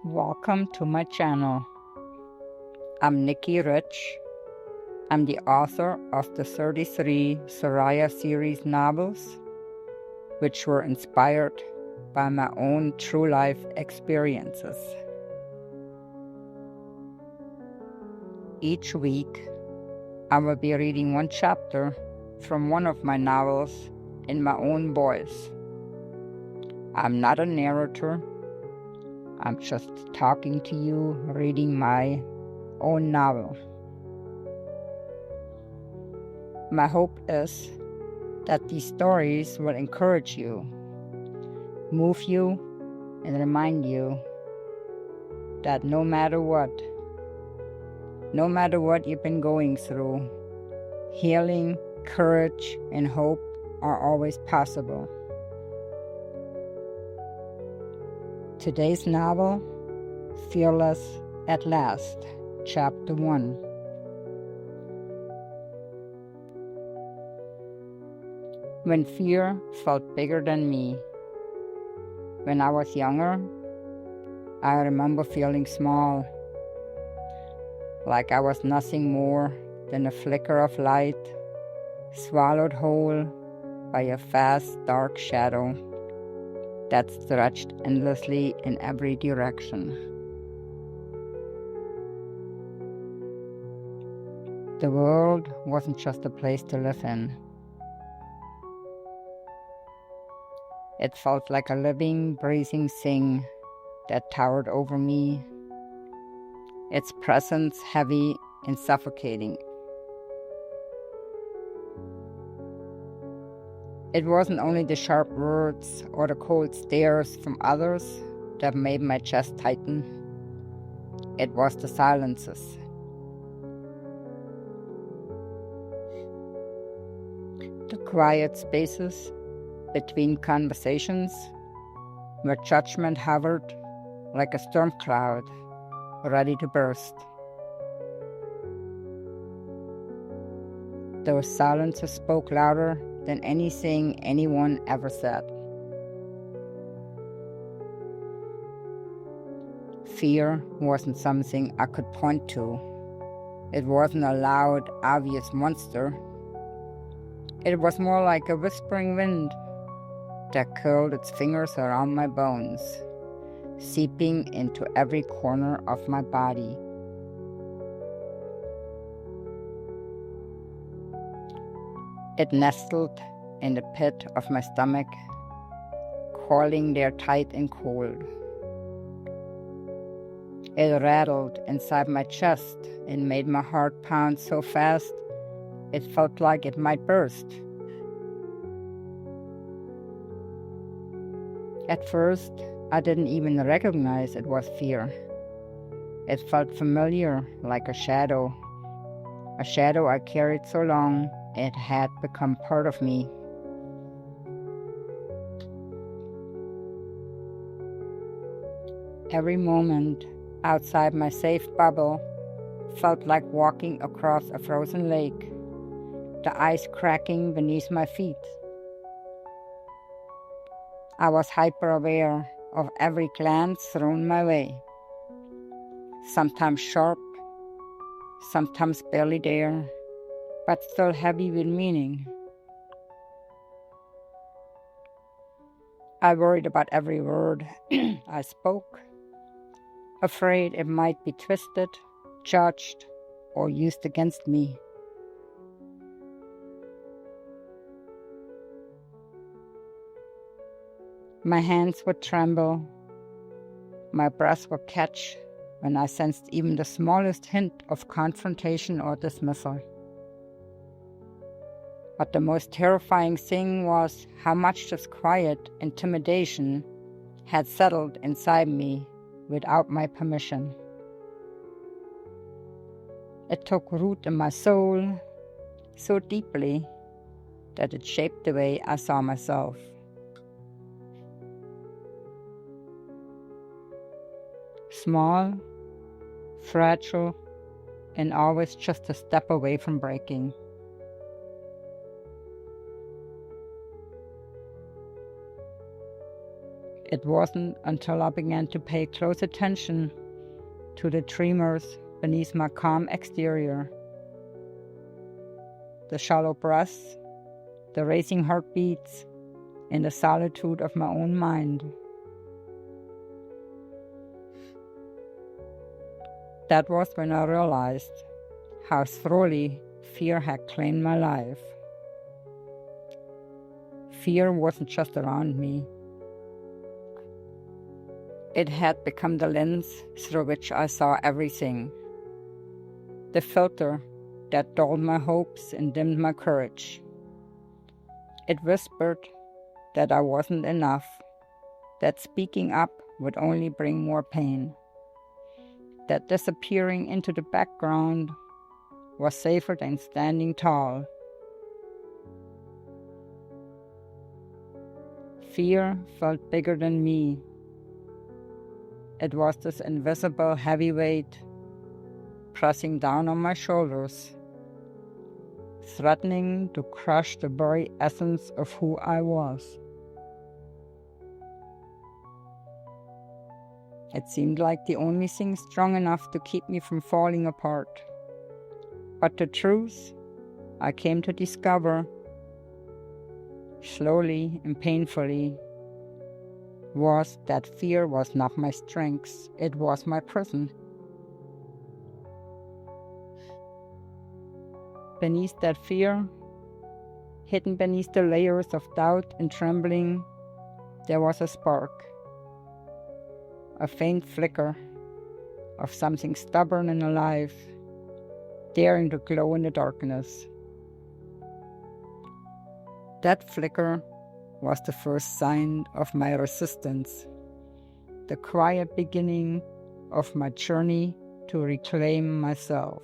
Welcome to my channel. I'm Nikki Rich. I'm the author of the 33 Soraya series novels, which were inspired by my own true life experiences. Each week, I will be reading one chapter from one of my novels in my own voice. I'm not a narrator. I'm just talking to you, reading my own novel. My hope is that these stories will encourage you, move you, and remind you that no matter what you've been going through, healing, courage, and hope are always possible. Today's novel, Fearless at Last, Chapter 1. When fear felt bigger than me. When I was younger, I remember feeling small, like I was nothing more than a flicker of light, swallowed whole by a vast dark shadow that stretched endlessly in every direction. The world wasn't just a place to live in. It felt like a living, breathing thing that towered over me, its presence heavy and suffocating. It wasn't only the sharp words or the cold stares from others that made my chest tighten. It was the silences. The quiet spaces between conversations where judgment hovered like a storm cloud ready to burst. Those silences spoke louder than anything anyone ever said. Fear wasn't something I could point to. It wasn't a loud, obvious monster. It was more like a whispering wind that curled its fingers around my bones, seeping into every corner of my body. It nestled in the pit of my stomach, coiling there tight and cold. It rattled inside my chest and made my heart pound so fast it felt like it might burst. At first, I didn't even recognize it was fear. It felt familiar, like a shadow I carried so long it had become part of me. Every moment outside my safe bubble felt like walking across a frozen lake, the ice cracking beneath my feet. I was hyper-aware of every glance thrown my way, sometimes sharp, sometimes barely there, but still heavy with meaning. I worried about every word I spoke, afraid it might be twisted, judged, or used against me. My hands would tremble, my breath would catch when I sensed even the smallest hint of confrontation or dismissal. But the most terrifying thing was how much this quiet intimidation had settled inside me without my permission. It took root in my soul so deeply that it shaped the way I saw myself. Small, fragile, and always just a step away from breaking. It wasn't until I began to pay close attention to the tremors beneath my calm exterior, the shallow breaths, the racing heartbeats, in the solitude of my own mind. That was when I realized how thoroughly fear had claimed my life. Fear wasn't just around me. It had become the lens through which I saw everything, the filter that dulled my hopes and dimmed my courage. It whispered that I wasn't enough, that speaking up would only bring more pain, that disappearing into the background was safer than standing tall. Fear felt bigger than me. It was this invisible heavyweight pressing down on my shoulders, threatening to crush the very essence of who I was. It seemed like the only thing strong enough to keep me from falling apart. But the truth I came to discover, slowly and painfully, was that fear was not my strength, it was my prison. Beneath that fear, hidden beneath the layers of doubt and trembling, there was a spark, a faint flicker of something stubborn and alive, daring to glow in the darkness. That flicker was the first sign of my resistance, the quiet beginning of my journey to reclaim myself.